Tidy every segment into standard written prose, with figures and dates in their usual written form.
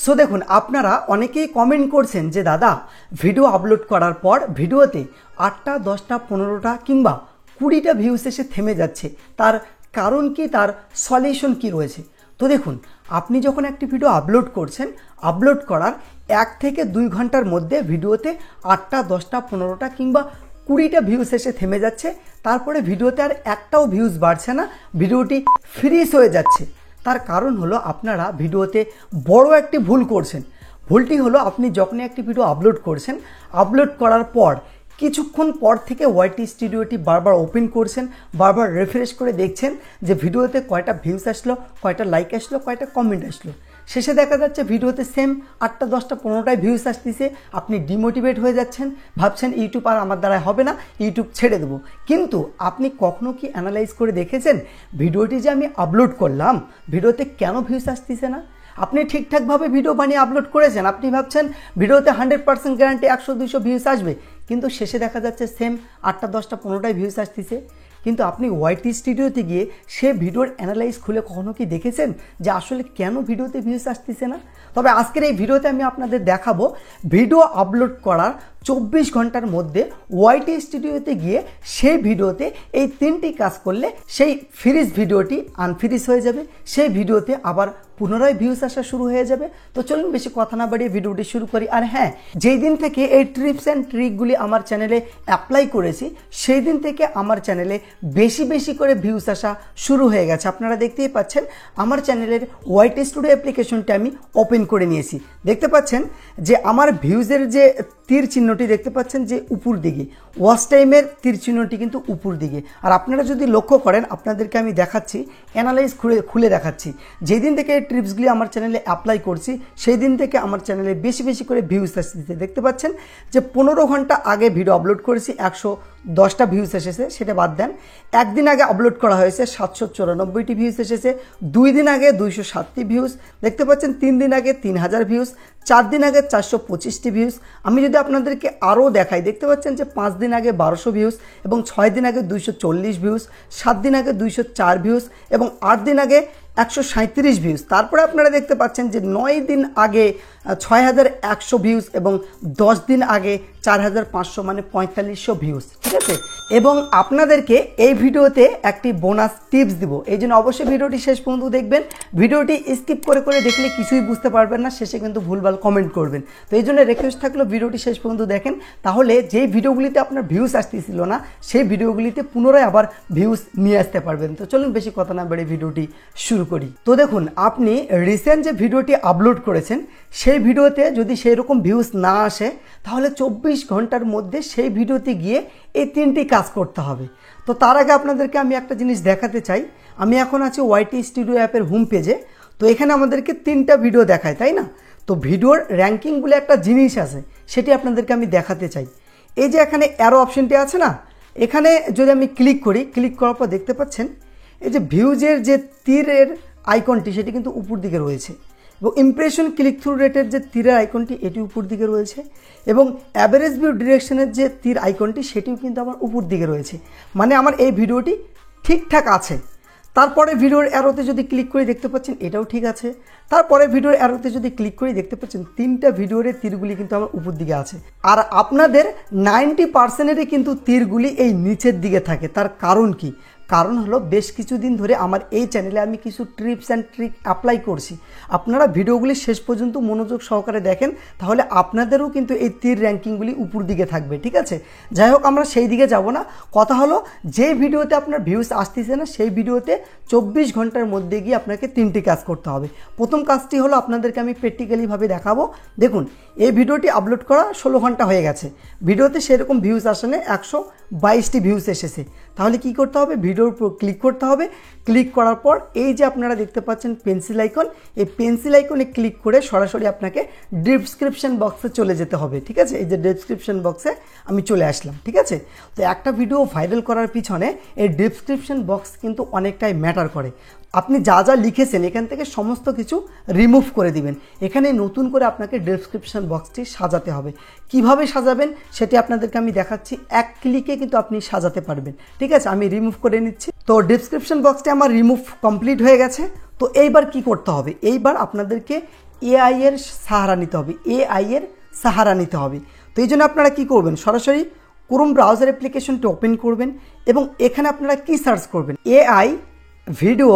So দেখুন, আপনারা অনেকেই কমেন্ট করছেন যে দাদা ভিডিও আপলোড করার পর ভিডিওতে 8টা 10টা 15টা কিংবা 20টা ভিউস এসে থেমে যাচ্ছে, তার কারণ কি, তার সলিউশন কি রয়েছে। তো দেখুন, আপনি যখন একটি ভিডিও আপলোড করছেন, আপলোড করার 1 থেকে 2 ঘন্টার মধ্যে ভিডিওতে 8টা 10টা 15টা কিংবা 20টা ভিউস এসে থেমে যাচ্ছে, তারপরে ভিডিওতে আর একটাও ভিউজ বাড়ছে না, ভিডিওটি ফ্রিজ হয়ে যাচ্ছে। তার কারণ হলো আপনারা ভিডিওতে বড় একটি ভুল করছেন। ভুলটি হলো, আপনি যখনই একটি ভিডিও আপলোড করছেন, আপলোড করার পর কিছুক্ষণ পর থেকে ওয়াইটি স্টুডিওটি বারবার ওপেন করছেন, বারবার রিফ্রেশ করে দেখছেন যে ভিডিওতে কয়টা ভিউস আসলো, কয়টা লাইক আসলো, কয়টা কমেন্ট আসলো। শেষে দেখা যাচ্ছে ভিডিওতে সেম 8টা 10টা 15টায় ভিউস আসতেছে। আপনি ডিমোটিভেট হয়ে যাচ্ছেন, ভাবছেন ইউটিউব আর আমার দ্বারা হবে না, ইউটিউব ছেড়ে দেবো। কিন্তু আপনি কখনো কি অ্যানালাইজ করে দেখেছেন ভিডিওটি যে আমি আপলোড করলাম, ভিডিওতে কেন ভিউস আসতেছে না? আপনি ঠিকঠাকভাবে ভিডিও বানিয়ে আপলোড করেছেন, আপনি ভাবছেন ভিডিওতে 100% গ্যারান্টি 100-200 ভিউস আসবে, কিন্তু শেষে দেখা যাচ্ছে সেম 8টা 10টা 15টায় ভিউস আসতেছে। কিন্তু আপনি ওয়াইটি স্টুডিওতে গিয়ে সে ভিডিওর অ্যানালাইজ খুলে কখনো কি দেখেছেন যে আসলে কেন ভিডিওতে ভিউস আসতেছে না? তবে আজকের এই ভিডিওতে আমি আপনাদের দেখাবো ভিডিও আপলোড করার 24 ঘন্টার মধ্যে ওয়াইটি স্টুডিওতে গিয়ে সেই ভিডিওতে এই 3টি কাজ করলে সেই ফ্রিজ ভিডিওটি আনফ্রিজ হয়ে যাবে, সেই ভিডিওতে আবার পুনরায় ভিউস আসা শুরু হয়ে যাবে। তো চলুন বেশি কথা না বাড়িয়ে ভিডিওটি শুরু করি। আর হ্যাঁ, যেই দিন থেকে এই ট্রিপস অ্যান্ড ট্রিকগুলি আমার চ্যানেলে অ্যাপ্লাই করেছি, সেই দিন থেকে আমার চ্যানেলে বেশি বেশি করে ভিউস আসা শুরু হয়ে গেছে। আপনারা দেখতেই পাচ্ছেন আমার চ্যানেলের ওয়াইটি স্টুডিও অ্যাপ্লিকেশনটি আমি ওপেন করে নিয়েছি। দেখতে পাচ্ছেন যে আমার ভিউজের যে তীর চিহ্নটি দেখতে পাচ্ছেন যে উপর দিকে, ওয়াচ টাইমের তীর চিহ্নটি কিন্তু উপর দিকে। আর আপনারা যদি লক্ষ্য করেন, আপনাদেরকে আমি দেখাচ্ছি, অ্যানালাইজ খুলে দেখাচ্ছি, যেদিন থেকে এই ট্রিপসগুলি আমার চ্যানেলে অ্যাপ্লাই করছি সেই দিন থেকে আমার চ্যানেলে বেশি বেশি করে ভিউজ আসছে। দেখতে পাচ্ছেন যে 15 ঘন্টা আগে ভিডিও আপলোড করেছি 110টা ভিউজ এসেছে, সেটা বাদ দেন। একদিন আগে আপলোড করা হয়েছে 794টি ভিউজ এসেছে, 2 দিন আগে 207টি ভিউজ, দেখতে পাচ্ছেন 3 দিন আগে 3000 ভিউজ, 4 দিন আগে 425টি ভিউজ। আমি যদি আপনাদেরকে আরও দেখাই, দেখতে পাচ্ছেন যে 5 দিন আগে 1200 ভিউজ এবং 6 দিন আগে 240 ভিউজ, 7 দিন আগে 204 ভিউজ এবং 8 দিন আগে 137 ভিউজ। তারপরে আপনারা দেখতে পাচ্ছেন যে 9 দিন আগে 6100 ভিউজ এবং 10 দিন আগে 4500 মানে 4500 ভিউজ, ঠিক আছে। এবং আপনাদেরকে এই ভিডিওতে একটি বোনাস টিপস দিব, এই জন্য অবশ্যই ভিডিওটি শেষ পর্যন্ত দেখবেন। ভিডিওটি স্কিপ করে করে দেখলে কিছুই বুঝতে পারবেন না, শেষে কিন্তু ভুলভাল কমেন্ট করবেন। তো এই জন্য রিকোয়েস্ট থাকলো ভিডিওটি শেষ পর্যন্ত দেখেন, তাহলে যেই ভিডিওগুলিতে আপনার ভিউজ আসতেছিল না সেই ভিডিওগুলিতে পুনরায় আবার ভিউজ নিয়ে আসতে পারবেন। তো চলুন বেশি কথা না বেড়ে ভিডিওটি শুরু করি। তো দেখুন, আপনি রিসেন্ট যে ভিডিওটি আপলোড করেছেন সেই ভিডিওতে যদি সেই রকম ভিউজ না আসে, তাহলে 24 ঘন্টার মধ্যে সেই ভিডিওতে গিয়ে এই 3টি কাজ করতে হবে। তো তার আগে আপনাদেরকে আমি একটা জিনিস দেখাতে চাই। আমি এখন আছি ওয়াইটি স্টুডিও অ্যাপের হোম পেজে। তো এখানে আমাদেরকে 3টা ভিডিও দেখায়, তাই না? তো ভিডিওর র্যাঙ্কিং বলে একটা জিনিস আছে, সেটি আপনাদেরকে আমি দেখাতে চাই। এই যে এখানে অ্যারো অপশনটি আছে না, এখানে যদি আমি ক্লিক করি, ক্লিক করার পর দেখতে পাচ্ছেন এই যে ভিউজের যে তীরের আইকনটি সেটি কিন্তু উপর দিকে রয়েছে, এবং ইমপ্রেশন ক্লিক থ্রু রেটের যে তীরের আইকনটি এটি উপর দিকে রয়েছে, এবং অ্যাভারেজ ভিউ ডিরেকশনের যে তীর আইকনটি সেটিও কিন্তু আমার উপর দিকে রয়েছে। মানে আমার এই ভিডিওটি ঠিকঠাক আছে। তারপরে ভিডিওর অ্যারোতে যদি ক্লিক করে দেখতে পাচ্ছেন এটাও ঠিক আছে। তারপরে ভিডিওর অ্যারোতে যদি ক্লিক করে দেখতে পাচ্ছেন 3টা ভিডিওর তীরগুলি কিন্তু আমার উপর দিকে আছে। আর আপনাদের 90%-এরই কিন্তু তীরগুলি এই নিচের দিকে থাকে। তার কারণ কি? কারণ হলো বেশ কিছুদিন ধরে আমার এই চ্যানেলে আমি কিছু টিপস অ্যান্ড ট্রিক অ্যাপ্লাই করছি। আপনারা ভিডিওগুলি শেষ পর্যন্ত মনোযোগ সহকারে দেখেন, তাহলে আপনাদেরও কিন্তু এই তীর র্যাঙ্কিংগুলি উপর দিকে থাকবে, ঠিক আছে। যাই হোক, আমরা সেই দিকে যাব না। কথা হলো যে ভিডিওতে আপনার ভিউজ আসতেছে না সেই ভিডিওতে 24 ঘন্টার মধ্যে গিয়ে আপনাকে 3টি কাজ করতে হবে। প্রথম কাজটি হলো, আপনাদেরকে আমি প্র্যাকটিক্যালিভাবে দেখাবো। দেখুন, এই ভিডিওটি আপলোড করা 16 ঘন্টা হয়ে গেছে, ভিডিওতে সেরকম ভিউজ আসে না, 122টি ভিউজ এসেছে। তাহলে কি করতে হবে? ভিডিওর উপর ক্লিক করতে হবে। ক্লিক করার পর এই যে আপনারা দেখতে পাচ্ছেন পেন্সিল আইকন, এই পেন্সিল আইকনে ক্লিক করে সরাসরি আপনাকে ডেসক্রিপশন বক্সে চলে যেতে হবে, ঠিক আছে। এই যে ডেসক্রিপশন বক্সে আমি চলে আসলাম, ঠিক আছে। তো একটা ভিডিও ভাইরাল করার পিছনে এই ডেসক্রিপশন বক্স কিন্তু অনেকটাই ম্যাটার করে। আপনি যা যা লিখেছেন এখান থেকে সমস্ত কিছু রিমুভ করে দিবেন। এখানে নতুন করে আপনাকে ডেসক্রিপশন বক্সটি সাজাতে হবে। কিভাবে সাজাবেন সেটি আপনাদেরকে আমি দেখাচ্ছি। এক ক্লিকে কিন্তু আপনি সাজাতে পারবেন, ঠিক আছে। আমি রিমুভ করে নিচ্ছি। তো ডেসক্রিপশন বক্সটি আমার রিমুভ কমপ্লিট হয়ে গেছে। তো এইবার কি করতে হবে? এইবার আপনাদেরকে এআই এর সাহারা নিতে হবে, এআই এর সাহারা নিতে হবে। তো এই জন্য আপনারা কী করবেন, সরাসরি ক্রোম ব্রাউজার অ্যাপ্লিকেশনটি ওপেন করবেন এবং এখানে আপনারা কি সার্চ করবেন, এআই ভিডিও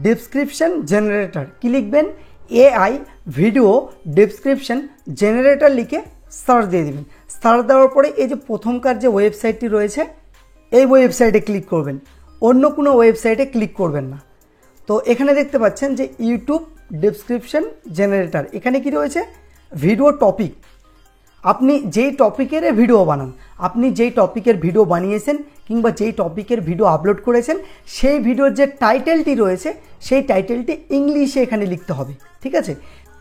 ডেসক্রিপশন জেনারেটর। কি লিখবেন, এআই ভিডিও ডেসক্রিপশন জেনারেটর লিখে সার্চ দিয়ে দেবেন। সার্চ দেওয়ার পরে এই যে প্রথমকার যে ওয়েবসাইটটি রয়েছে এই ওয়েবসাইটে ক্লিক করবেন, অন্য কোনো ওয়েবসাইটে ক্লিক করবেন না। তো এখানে দেখতে পাচ্ছেন যে ইউটিউব ডেসক্রিপশন জেনারেটর, এখানে কি রয়েছে, ভিডিও টপিক। আপনি যেই টপিকের ভিডিও বানান, আপনি যেই টপিকের ভিডিও বানিয়েছেন কিংবা যেই টপিকের ভিডিও আপলোড করেছেন সেই ভিডিওর যে টাইটেলটি রয়েছে সেই টাইটেলটি ইংলিশে এখানে লিখতে হবে। ঠিক আছে,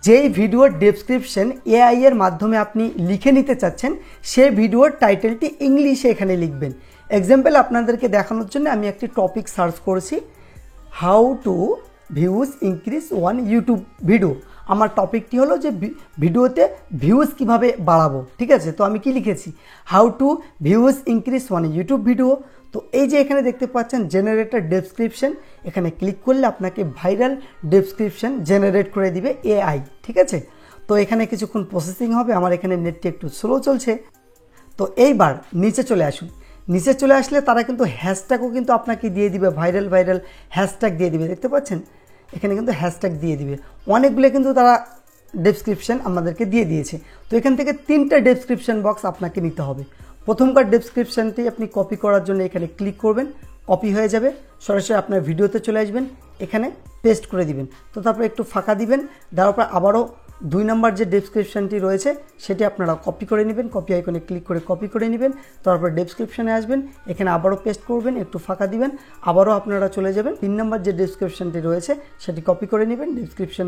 যেই ভিডিওর ডেসক্রিপশন এআই এর মাধ্যমে আপনি লিখে নিতে চাচ্ছেন সেই ভিডিওর টাইটেলটি ইংলিশে এখানে লিখবেন। এক্সাম্পল আপনাদেরকে দেখানোর জন্য আমি একটি টপিক সার্চ করেছি, how to views increase one YouTube video. আমার টপিকটি হলো যে ভিডিওতে ভিউজ কিভাবে বাড়াবো। ঠিক আছে, তো আমি কি লিখেছি, how to views increase one YouTube video. তো এই যে এখানে দেখতে পাচ্ছেন জেনারেটর ডেসক্রিপশন, এখানে ক্লিক করলে আপনাকে ভাইরাল ডেসক্রিপশন জেনারেট করে দিবে এআই। ঠিক আছে, তো এখানে কিছুক্ষণ প্রসেসিং হবে, আমার এখানে নেটটি একটু স্লো চলছে। তো এইবার নিচে চলে আসুন, নিচে চলে আসলে তারা কিন্তু হ্যাশট্যাগও কিন্তু আপনাকে দিয়ে দিবে, ভাইরাল হ্যাশট্যাগ দিয়ে দিবে। দেখতে পাচ্ছেন এখানে কিন্তু হ্যাশট্যাগ দিয়ে দিবে, অনেকগুলো কিন্তু তারা ডেসক্রিপশন আমাদেরকে দিয়ে দিয়েছে। তো এখান থেকে 3টা ডেসক্রিপশন বক্স আপনাকে নিতে হবে। প্রথমকার ডেসক্রিপশনটি আপনি কপি করার জন্য এখানে ক্লিক করবেন, কপি হয়ে যাবে, সরাসরি আপনার ভিডিওতে চলে আসবেন, এখানে পেস্ট করে দিবেন। তো তারপর একটু ফাঁকা দিবেন, দেওয়ার পর আবারও 2 নম্বর যে ডেসক্রিপশনটি রয়েছে সেটি আপনারা কপি করে নেবেন, কপি আইকনে ক্লিক করে কপি করে নেবেন। তারপর ডেসক্রিপশনে আসবেন, এখানে আবারও পেস্ট করবেন, একটু ফাঁকা দিবেন, আবারও আপনারা চলে যাবেন 3 নম্বর যে ডেসক্রিপশনটি রয়েছে সেটি কপি করে নেবেন, ডেসক্রিপশন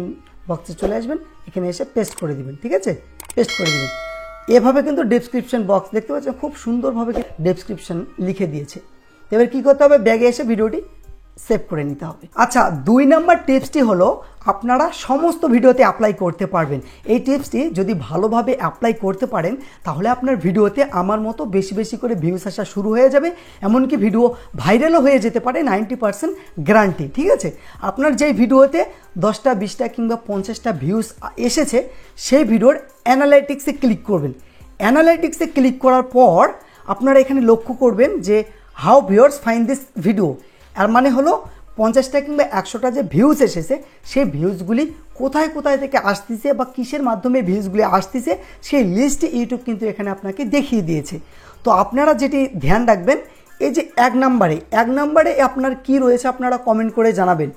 বক্সে চলে আসবেন, এখানে এসে পেস্ট করে দিবেন। ঠিক আছে, পেস্ট করে দিবেন। এভাবে কিন্তু ডেসক্রিপশন বক্স দেখতে পাচ্ছেন খুব সুন্দরভাবে ডেসক্রিপশন লিখে দিয়েছে। এবার কী করতে হবে, ব্যাগে এসে ভিডিওটি সেভ করে নিতে হবে। আচ্ছা, 2 নম্বর টিপসটি হলো আপনারা সমস্ত ভিডিওতে অ্যাপ্লাই করতে পারবেন। এই টিপসটি যদি ভালোভাবে অ্যাপ্লাই করতে পারেন তাহলে আপনার ভিডিওতে আমার মতো বেশি বেশি করে ভিউজ আসা শুরু হয়ে যাবে, এমনকি ভিডিও ভাইরালও হয়ে যেতে পারে, 90% গ্যারান্টি। ঠিক আছে, আপনার যেই ভিডিওতে 10টা 20টা কিংবা 50টা ভিউজ এসেছে সেই ভিডিওর অ্যানালাইটিক্সে ক্লিক করবেন। অ্যানালাইটিক্সে ক্লিক করার পর আপনারা এখানে লক্ষ্য করবেন যে how viewers find this video, আর মানে হলো 50টা কিংবা 100টা যে ভিউজ এসেছে সেই ভিউজগুলি কোথায় কোথায় থেকে আসতেছে বা কিসের মাধ্যমে ভিউজগুলি আসতেছে সেই লিস্টে ইউটিউব কিন্তু এখানে আপনাকে দেখিয়ে দিয়েছে। তো আপনারা যেটি ধ্যান রাখবেন, এই যে 1 নম্বরে আপনার কি রয়েছে আপনারা কমেন্ট করে জানাবেন।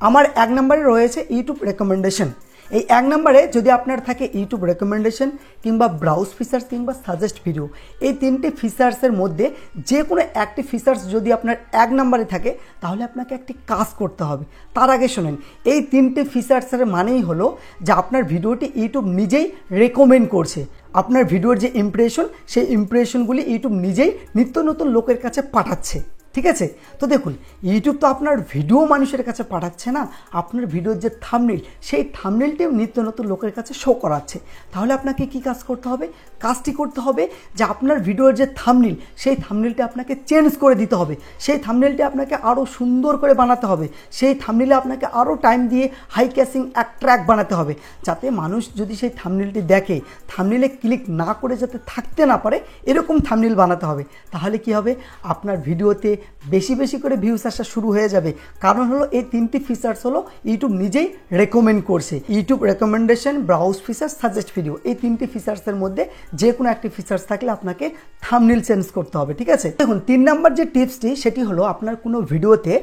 আমার 1 নম্বরে রয়েছে ইউটিউব রেকমেন্ডেশন। এই 1 নম্বরে যদি আপনার থাকে ইউটিউব রেকমেন্ডেশন কিংবা ব্রাউজ ফিচার্স কিংবা সাজেস্ট ভিডিও, এই 3টে ফিচার্সের মধ্যে যে কোনো একটি ফিচার্স যদি আপনার 1 নম্বরে থাকে তাহলে আপনাকে একটি কাজ করতে হবে। তার আগে শোনেন, এই 3টে ফিচার্সের মানেই হলো যে আপনার ভিডিওটি ইউটিউব নিজেই রেকমেন্ড করছে। আপনার ভিডিওর যে ইমপ্রেশন সেই ইমপ্রেশনগুলি ইউটিউব নিজেই নিত্য নতুন লোকের কাছে পাঠাচ্ছে। ঠিক আছে, তো দেখুন ইউটিউব তো আপনার ভিডিও মানুষের কাছে পাঠাচ্ছে না, আপনার ভিডিওর যে থাম্বনেইল সেই থাম্বনেইলটিও নিত্য নতুন লোকের কাছে শো করাচ্ছে। তাহলে আপনাকে কি কাজ করতে হবে, কাজটি করতে হবে যে আপনার ভিডিওর যে থাম্বনেইল সেই থাম্বনেইলটা আপনাকে চেঞ্জ করে দিতে হবে, সেই থাম্বনেইলটা আপনাকে আরও সুন্দর করে বানাতে হবে, সেই থাম্বনেইলে আপনাকে আরও টাইম দিয়ে হাই ক্যাচিং অ্যাট্রাক্ট বানাতে হবে, যাতে মানুষ যদি সেই থাম্বনেইলটি দেখে থাম্বনেইলে ক্লিক না করে যাতে থাকতে না পারে এরকম থাম্বনেইল বানাতে হবে। তাহলে কি হবে, আপনার ভিডিওতে বেশি বেশি করে ভিউজ আসা শুরু হয়ে যাবে। কারণ হলো এই 3টি ফিচার্স হলো ইউটিউব নিজেই রেকমেন্ড করছে। YouTube recommendation, browse features, suggest video, এই 3টি ফিচার্সের মধ্যে যে কোনো একটি ফিচার্স থাকলে আপনাকে থাম্বনেইল চেঞ্জ করতে হবে। ঠিক আছে, দেখুন 3 নম্বর যে টিপসটি সেটি হলো আপনার কোনো ভিডিওতে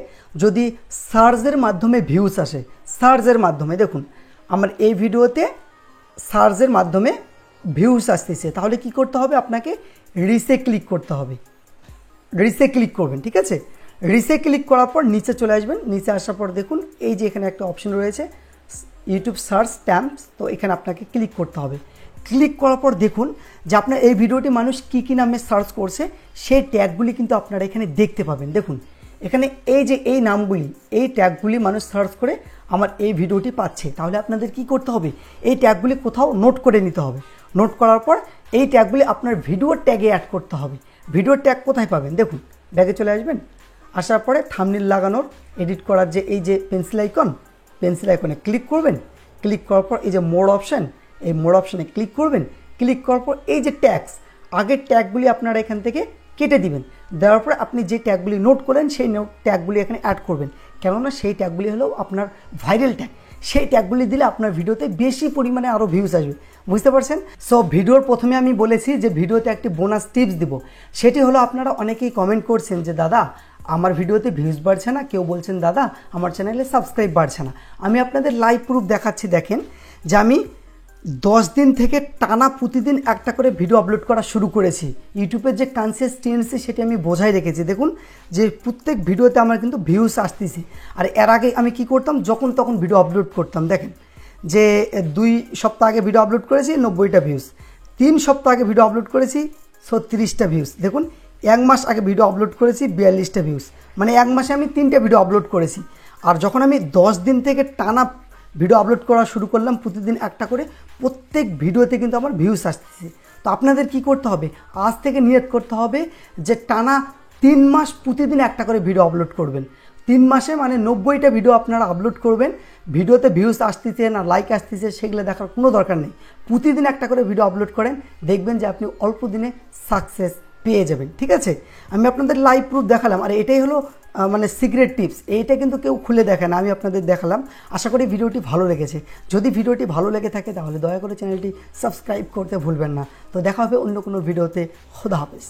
যদি সার্চের মাধ্যমে ভিউজ আসে, সার্চের মাধ্যমে দেখুন আমার এই ভিডিওতে সার্চের মাধ্যমে ভিউজ আসতেছে, তাহলে কি করতে হবে, আপনাকে রিসে ক্লিক করতে হবে। রিসে ক্লিক করবেন। ঠিক আছে, রিসে ক্লিক করার পর নিচে চলে আসবেন, নিচে আসার পর দেখুন এই যে এখানে একটা অপশন রয়েছে ইউটিউব সার্চ ট্যাম্পস, তো এখানে আপনাকে ক্লিক করতে হবে। ক্লিক করার পর দেখুন যে আপনার এই ভিডিওটি মানুষ কী নামে সার্চ করছে সেই ট্যাগগুলি কিন্তু আপনারা এখানে দেখতে পাবেন। দেখুন এখানে এই যে এই নামগুলি, এই ট্যাগগুলি মানুষ সার্চ করে আমার এই ভিডিওটি পাচ্ছে। তাহলে আপনাদের কি করতে হবে, এই ট্যাগগুলি কোথাও নোট করে নিতে হবে। নোট করার পর এই ট্যাগগুলি আপনার ভিডিওর ট্যাগে অ্যাড করতে হবে। ভিডিওর ট্যাগ কোথায় পাবেন, দেখুন ব্যাগে চলে আসবেন, আসার পরে থাম্বনেইল লাগানোর এডিট করার যে এই যে পেন্সিল আইকনে ক্লিক করবেন। ক্লিক করার পর এই যে মোর অপশান, এই মোর অপশানে ক্লিক করবেন। ক্লিক করার পর এই যে ট্যাগস, আগের ট্যাগগুলি আপনারা এখান থেকে কেটে দিবেন। দেওয়ার পরে আপনি যে ট্যাগগুলি নোট করেন সেই ট্যাগগুলি এখানে অ্যাড করবেন, কেননা সেই ট্যাগগুলি হলো আপনার ভাইরাল ট্যাগ। সেই ট্যাগগুলি দিলে আপনার ভিডিওতে বেশি পরিমাণে আরও ভিউজ আসবে, বুঝতে পারছেন? সো ভিডিওর প্রথমে আমি বলেছি যে ভিডিওতে একটি বোনাস টিপস দিব। সেটি হলো আপনারা অনেকেই কমেন্ট করছেন যে দাদা আমার ভিডিওতে ভিউজ বাড়ছে না, কেউ বলছেন দাদা আমার চ্যানেলে সাবস্ক্রাইব বাড়ছে না। আমি আপনাদের লাইভ প্রুফ দেখাচ্ছি। দেখেন যে আমি 10 দিন থেকে টানা প্রতিদিন একটা করে ভিডিও আপলোড করা শুরু করেছি। ইউটিউবের যে কনসিস্টেন্সি সেটি আমি বজায় রেখেছি। দেখুন যে প্রত্যেক ভিডিওতে আমার কিন্তু ভিউজ আসতেছে। আর এর আগে আমি কি করতাম, যখন তখন ভিডিও আপলোড করতাম। দেখেন যে 2 সপ্তাহ আগে ভিডিও আপলোড করেছি 90টা ভিউজ, 3 সপ্তাহ আগে ভিডিও আপলোড করেছি 36টা ভিউজ। দেখুন 1 মাস আগে ভিডিও আপলোড করেছি 42টা ভিউজ, মানে 1 মাসে আমি 3টে ভিডিও আপলোড করেছি। আর যখন আমি 10 দিন থেকে টানা ভিডিও আপলোড করা শুরু করলাম প্রতিদিন একটা করে, প্রত্যেক ভিডিওতে কিন্তু আমার ভিউজ আসতেছে। তো আপনাদের কি করতে হবে, আজ থেকে নিয়ত করতে হবে যে টানা 3 মাস প্রতিদিন একটা করে ভিডিও আপলোড করবেন। 3 মাসে মানে 90টা ভিডিও আপনারা আপলোড করবেন। ভিডিওতে ভিউজ আসতেছে না লাইক আসতেছে সেগুলো দেখার কোনো দরকার নেই। প্রতিদিন একটা করে ভিডিও আপলোড করেন, দেখবেন যে আপনি অল্প দিনে সাকসেস পেয়ে যাবেন। ঠিক আছে, আমি আপনাদের লাইভ প্রুফ দেখালাম। আর এটাই হলো মানে সিক্রেট টিপস। এইটা কিন্তু কেউ খুলে দেখে না, আমি আপনাদের দেখালাম। আশা করি ভিডিওটি ভালো লেগেছে। যদি ভিডিওটি ভালো লেগে থাকে তাহলে দয়া করে চ্যানেলটি সাবস্ক্রাইব করতে ভুলবেন না। তো দেখা হবে অন্য কোনো ভিডিওতে। খোদা হাফেজ।